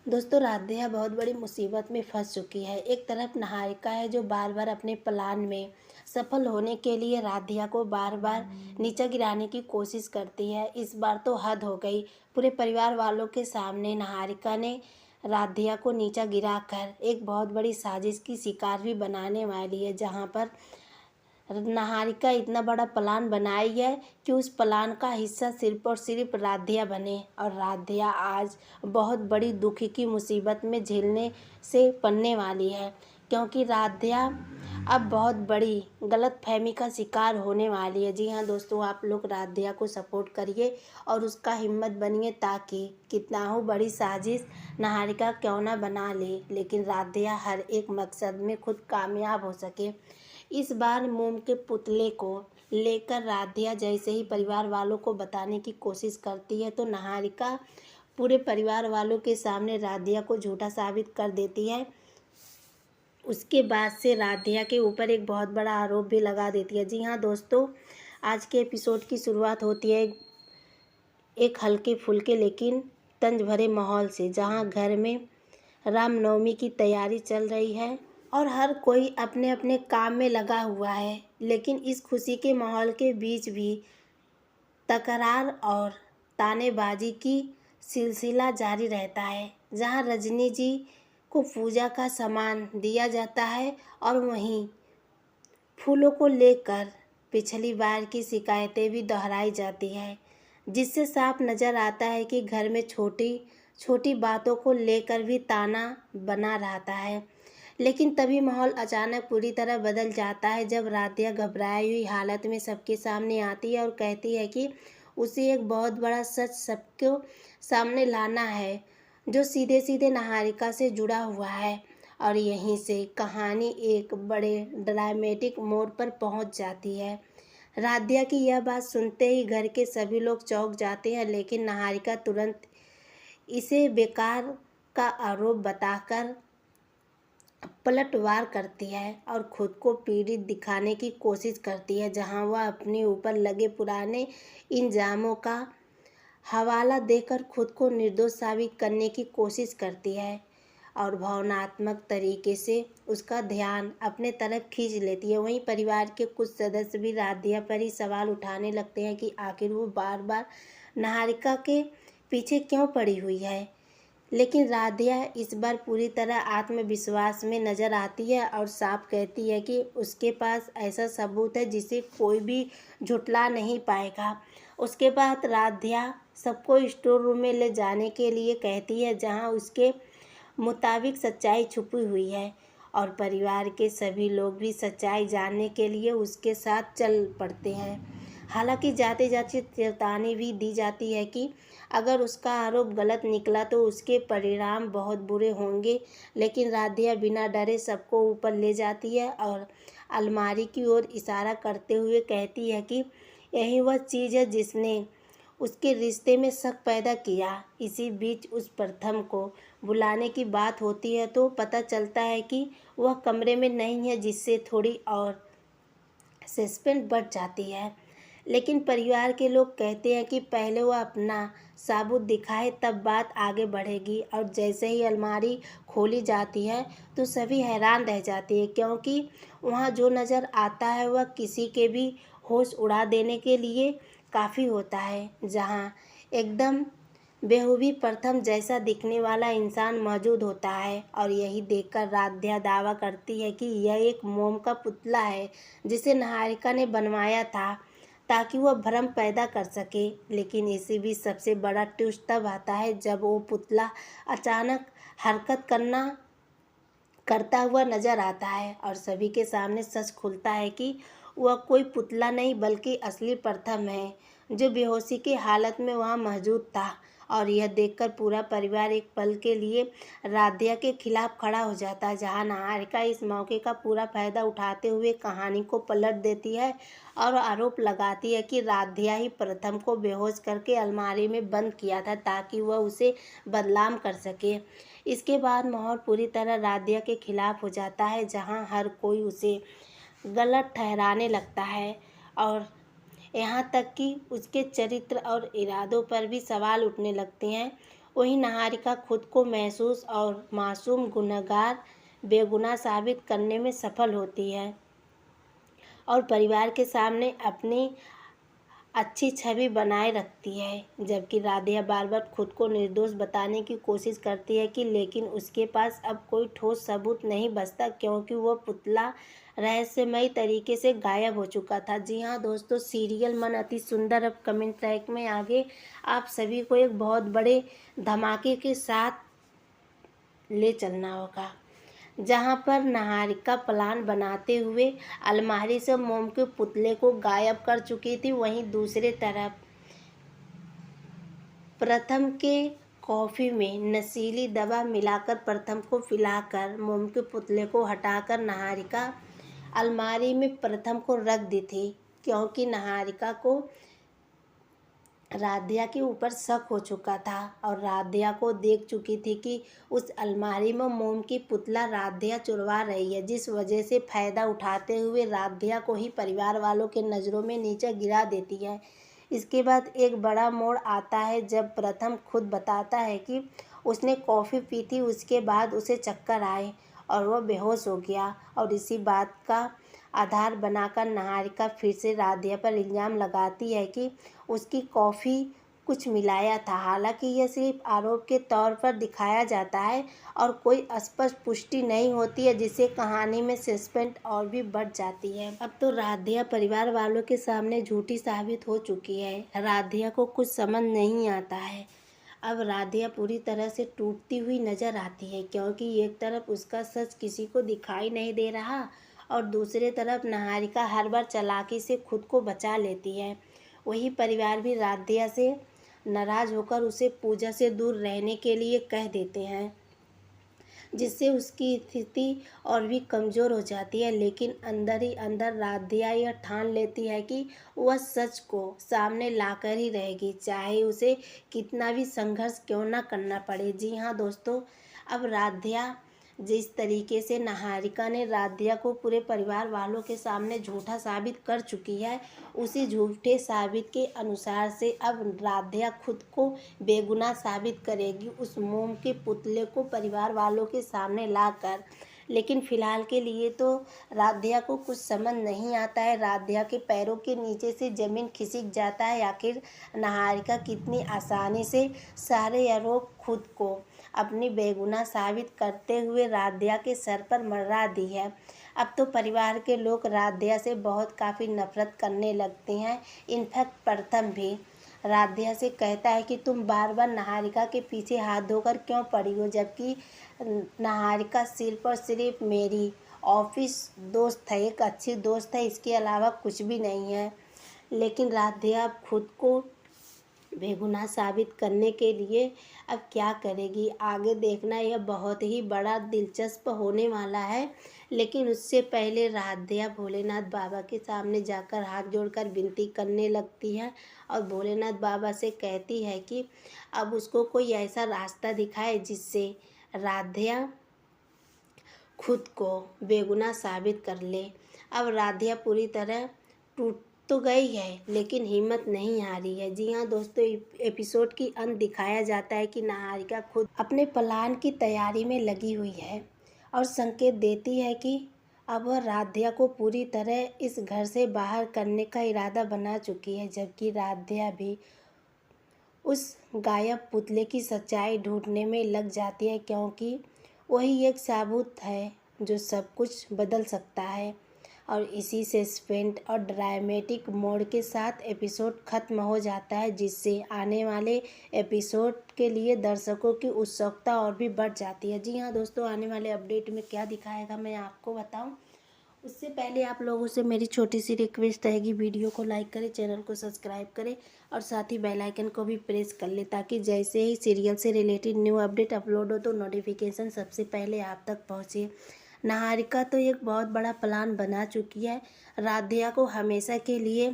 दोस्तों, राधिया बहुत बड़ी मुसीबत में फंस चुकी है। एक तरफ निहारिका है जो बार बार अपने प्लान में सफल होने के लिए राधिया को बार बार नीचे गिराने की कोशिश करती है। इस बार तो हद हो गई। पूरे परिवार वालों के सामने निहारिका ने राधिया को नीचा गिराकर एक बहुत बड़ी साजिश की शिकार भी बनाने वाली है, जहां पर निहारिका इतना बड़ा प्लान बनाई है कि उस प्लान का हिस्सा सिर्फ और सिर्फ राधिया बने। और राधिया आज बहुत बड़ी दुखी की मुसीबत में झेलने से पड़ने वाली है, क्योंकि राधिया अब बहुत बड़ी गलतफहमी का शिकार होने वाली है। जी हाँ दोस्तों, आप लोग राधिया को सपोर्ट करिए और उसका हिम्मत बनिए, ताकि कितना हो बड़ी साजिश निहारिका क्यों ना बना ले, लेकिन राधिया हर एक मकसद में खुद कामयाब हो सके। इस बार मोम के पुतले को लेकर राधिया जैसे ही परिवार वालों को बताने की कोशिश करती है, तो निहारिका पूरे परिवार वालों के सामने राधिया को झूठा साबित कर देती है। उसके बाद से राधिया के ऊपर एक बहुत बड़ा आरोप भी लगा देती है। जी हाँ दोस्तों, आज के एपिसोड की शुरुआत होती है एक हल्के फुल्के लेकिन तंज भरे माहौल से, जहाँ घर में रामनवमी की तैयारी चल रही है और हर कोई अपने अपने काम में लगा हुआ है। लेकिन इस खुशी के माहौल के बीच भी तकरार और तानेबाजी की सिलसिला जारी रहता है, जहां रजनी जी को पूजा का सामान दिया जाता है और वहीं फूलों को लेकर पिछली बार की शिकायतें भी दोहराई जाती है, जिससे साफ नज़र आता है कि घर में छोटी छोटी बातों को लेकर भी ताना बना रहता है। लेकिन तभी माहौल अचानक पूरी तरह बदल जाता है, जब राधिया घबराई हुई हालत में सबके सामने आती है और कहती है कि उसे एक बहुत बड़ा सच सबको सामने लाना है, जो सीधे सीधे निहारिका से जुड़ा हुआ है। और यहीं से कहानी एक बड़े ड्रामेटिक मोड़ पर पहुंच जाती है। राधिया की यह बात सुनते ही घर के सभी लोग चौंक जाते हैं, लेकिन निहारिका तुरंत इसे बेकार का आरोप बताकर पलटवार करती है और खुद को पीड़ित दिखाने की कोशिश करती है, जहां वह अपने ऊपर लगे पुराने इल्जामों का हवाला देकर खुद को निर्दोष साबित करने की कोशिश करती है और भावनात्मक तरीके से उसका ध्यान अपने तरफ खींच लेती है। वहीं परिवार के कुछ सदस्य भी राधिया पर ही सवाल उठाने लगते हैं कि आखिर वो बार बार निहारिका के पीछे क्यों पड़ी हुई है। लेकिन राधिया इस बार पूरी तरह आत्मविश्वास में नजर आती है और साफ कहती है कि उसके पास ऐसा सबूत है जिसे कोई भी झुठला नहीं पाएगा। उसके बाद राधिया सबको स्टोर रूम में ले जाने के लिए कहती है, जहां उसके मुताबिक सच्चाई छुपी हुई है और परिवार के सभी लोग भी सच्चाई जानने के लिए उसके साथ चल पड़ते हैं। हालांकि जाते जाते चेतावनी भी दी जाती है कि अगर उसका आरोप गलत निकला तो उसके परिणाम बहुत बुरे होंगे। लेकिन राधिया बिना डरे सबको ऊपर ले जाती है और अलमारी की ओर इशारा करते हुए कहती है कि यही वह चीज़ है जिसने उसके रिश्ते में शक पैदा किया। इसी बीच उस प्रथम को बुलाने की बात होती है, तो पता चलता है कि वह कमरे में नहीं है, जिससे थोड़ी और सस्पेंस बढ़ जाती है। लेकिन परिवार के लोग कहते हैं कि पहले वह अपना सबूत दिखाए, तब बात आगे बढ़ेगी। और जैसे ही अलमारी खोली जाती है तो सभी हैरान रह जाते हैं, क्योंकि वहाँ जो नज़र आता है वह किसी के भी होश उड़ा देने के लिए काफ़ी होता है। जहाँ एकदम बेहूबी प्रथम जैसा दिखने वाला इंसान मौजूद होता है और यही देखकर राधिया दावा करती है कि यह एक मोम का पुतला है, जिसे निहारिका ने बनवाया था ताकि वह भ्रम पैदा कर सके। लेकिन इसी भी सबसे बड़ा ट्विस्ट तब आता है जब वो पुतला अचानक हरकत करता हुआ नजर आता है और सभी के सामने सच खुलता है कि वह कोई पुतला नहीं बल्कि असली प्रथम है, जो बेहोशी की हालत में वहां मौजूद था। और यह देखकर पूरा परिवार एक पल के लिए राधिया के खिलाफ खड़ा हो जाता है, जहां निहारिका इस मौके का पूरा फायदा उठाते हुए कहानी को पलट देती है और आरोप लगाती है कि राधिया ही प्रथम को बेहोश करके अलमारी में बंद किया था ताकि वह उसे बदनाम कर सके। इसके बाद माहौल पूरी तरह राधिया के खिलाफ हो जाता है, जहां हर कोई उसे गलत ठहराने लगता है और यहाँ तक कि उसके चरित्र और इरादों पर भी सवाल उठने लगते हैं। वहीं निहारिका खुद को महसूस और मासूम गुनहगार बेगुनाह साबित करने में सफल होती है और परिवार के सामने अपनी अच्छी छवि बनाए रखती है, जबकि राधिया बार बार खुद को निर्दोष बताने की कोशिश करती है कि लेकिन उसके पास अब कोई ठोस सबूत नहीं बचता क्योंकि वह पुतला रहस्यमयी तरीके से गायब हो चुका था। जी हाँ दोस्तों, सीरियल मन अति सुंदर अब कमेंट ट्रैक में आगे आप सभी को एक बहुत बड़े धमाके के साथ ले चलना होगा, जहां पर निहारिका प्लान बनाते हुए अलमारी से मोम के पुतले को गायब कर चुकी थी। वहीं दूसरी तरफ प्रथम के कॉफ़ी में नशीली दवा मिलाकर प्रथम को पिलाकर मोम के पुतले को हटाकर निहारिका अलमारी में प्रथम को रख दी थी, क्योंकि निहारिका को राधिया के ऊपर शक हो चुका था और राधिया को देख चुकी थी कि उस अलमारी में मोम की पुतला राधिया चुरवा रही है, जिस वजह से फ़ायदा उठाते हुए राधिया को ही परिवार वालों के नज़रों में नीचे गिरा देती है। इसके बाद एक बड़ा मोड़ आता है जब प्रथम खुद बताता है कि उसने कॉफ़ी पी थी, उसके बाद उसे चक्कर आए और वह बेहोश हो गया और इसी बात का आधार बनाकर निहारिका फिर से राधिया पर इल्ज़ाम लगाती है कि उसकी कॉफ़ी कुछ मिलाया था। हालांकि यह सिर्फ आरोप के तौर पर दिखाया जाता है और कोई स्पष्ट पुष्टि नहीं होती है, जिससे कहानी में सस्पेंस और भी बढ़ जाती है। अब तो राधिया परिवार वालों के सामने झूठी साबित हो चुकी है। राधिया को कुछ समझ नहीं आता है। अब राधिया पूरी तरह से टूटती हुई नजर आती है, क्योंकि एक तरफ उसका सच किसी को दिखाई नहीं दे रहा और दूसरी तरफ निहारिका हर बार चालाकी से खुद को बचा लेती है। वही परिवार भी राधिया से नाराज़ होकर उसे पूजा से दूर रहने के लिए कह देते हैं, जिससे उसकी स्थिति और भी कमज़ोर हो जाती है। लेकिन अंदर ही अंदर राधिया यह ठान लेती है कि वह सच को सामने लाकर ही रहेगी, चाहे उसे कितना भी संघर्ष क्यों ना करना पड़े। जी हाँ दोस्तों, अब राधिया जिस तरीके से निहारिका ने राधिया को पूरे परिवार वालों के सामने झूठा साबित कर चुकी है, उसी झूठे साबित के अनुसार से अब राधिया खुद को बेगुनाह साबित करेगी उस मोम के पुतले को परिवार वालों के सामने लाकर। लेकिन फ़िलहाल के लिए तो राधिया को कुछ समझ नहीं आता है। राधिया के पैरों के नीचे से ज़मीन खिसक जाता है। आखिर निहारिका कितनी आसानी से सारे आरोप खुद को अपनी बेगुनाह साबित करते हुए राधिया के सर पर मढ़ा दी है। अब तो परिवार के लोग राधिया से काफ़ी नफरत करने लगते हैं। इनफैक्ट प्रथम भी राधिया से कहता है कि तुम बार बार निहारिका के पीछे हाथ धोकर क्यों पड़ी हो, जबकि निहारिका सिर्फ और सिर्फ मेरी ऑफिस दोस्त है, एक अच्छी दोस्त है, इसके अलावा कुछ भी नहीं है। लेकिन राधिया खुद को बेगुनाह साबित करने के लिए अब क्या करेगी, आगे देखना यह बहुत ही बड़ा दिलचस्प होने वाला है। लेकिन उससे पहले राधिया भोलेनाथ बाबा के सामने जाकर हाथ जोड़कर विनती करने लगती है और भोलेनाथ बाबा से कहती है कि अब उसको कोई ऐसा रास्ता दिखाए जिससे राधिया खुद को बेगुनाह साबित कर ले। अब राधिया पूरी तरह टूट तो गई है, लेकिन हिम्मत नहीं हारी है। जी हाँ दोस्तों, एपिसोड की अंत दिखाया जाता है कि निहारिका खुद अपने प्लान की तैयारी में लगी हुई है और संकेत देती है कि अब वह राधिया को पूरी तरह इस घर से बाहर करने का इरादा बना चुकी है, जबकि राधिया भी उस गायब पुतले की सच्चाई ढूंढने में लग जाती है, क्योंकि वही एक सबूत है जो सब कुछ बदल सकता है। और इसी सस्पेंस और ड्रामेटिक मोड के साथ एपिसोड ख़त्म हो जाता है, जिससे आने वाले एपिसोड के लिए दर्शकों की उत्सुकता और भी बढ़ जाती है। जी हाँ दोस्तों, आने वाले अपडेट में क्या दिखाएगा मैं आपको बताऊं, उससे पहले आप लोगों से मेरी छोटी सी रिक्वेस्ट रहेगी, वीडियो को लाइक करें, चैनल को सब्सक्राइब करें और साथ ही बेल आइकन को भी प्रेस कर लें, ताकि जैसे ही सीरियल से रिलेटेड न्यू अपडेट अपलोड हो तो नोटिफिकेशन सबसे पहले आप तक पहुँचे। निहारिका तो एक बहुत बड़ा प्लान बना चुकी है राधिया को हमेशा के लिए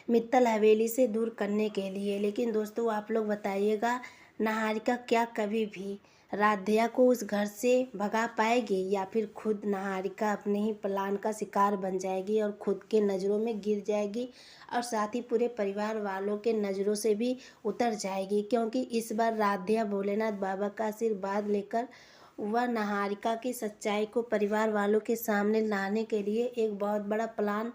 मित्तल हवेली से दूर करने के लिए। लेकिन दोस्तों आप लोग बताइएगा, निहारिका क्या कभी भी राधिया को उस घर से भगा पाएगी, या फिर खुद निहारिका अपने ही प्लान का शिकार बन जाएगी और खुद के नज़रों में गिर जाएगी और साथ ही पूरे परिवार वालों के नज़रों से भी उतर जाएगी, क्योंकि इस बार राधिया भोलेनाथ बाबा का आशीर्वाद लेकर वह निहारिका की सच्चाई को परिवार वालों के सामने लाने के लिए एक बहुत बड़ा प्लान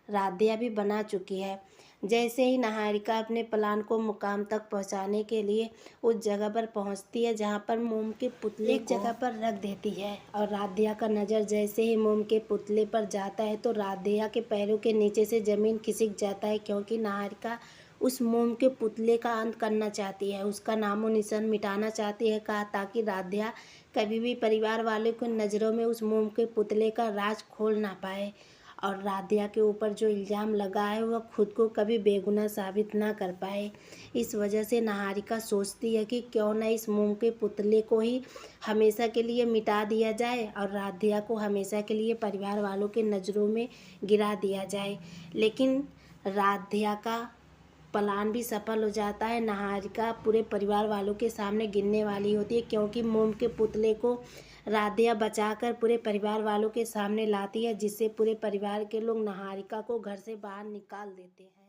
राधिया भी बना चुकी है। जैसे ही निहारिका अपने प्लान को मुकाम तक पहुंचाने के लिए उस जगह पर पहुंचती है जहां पर मोम के पुतले एक जगह पर रख देती है, और राधिया का नज़र जैसे ही मोम के पुतले पर जाता है तो राधिया के पैरों के नीचे से ज़मीन खिसक जाता है, क्योंकि निहारिका उस मोम के पुतले का अंत करना चाहती है, उसका नामो निशान मिटाना चाहती है, कहा ताकि राधिया कभी भी परिवार वालों की नज़रों में उस मोम के पुतले का राज खोल ना पाए और राधिया के ऊपर जो इल्ज़ाम लगा है वह खुद को कभी बेगुनाह साबित ना कर पाए। इस वजह से निहारिका सोचती है कि क्यों ना इस मोम के पुतले को ही हमेशा के लिए मिटा दिया जाए और राधिया को हमेशा के लिए परिवार वालों के नज़रों में गिरा दिया जाए। लेकिन राधिया का प्लान भी सफल हो जाता है। निहारिका पूरे परिवार वालों के सामने गिरने वाली होती है, क्योंकि मोम के पुतले को राधिया बचाकर पूरे परिवार वालों के सामने लाती है, जिससे पूरे परिवार के लोग निहारिका को घर से बाहर निकाल देते हैं।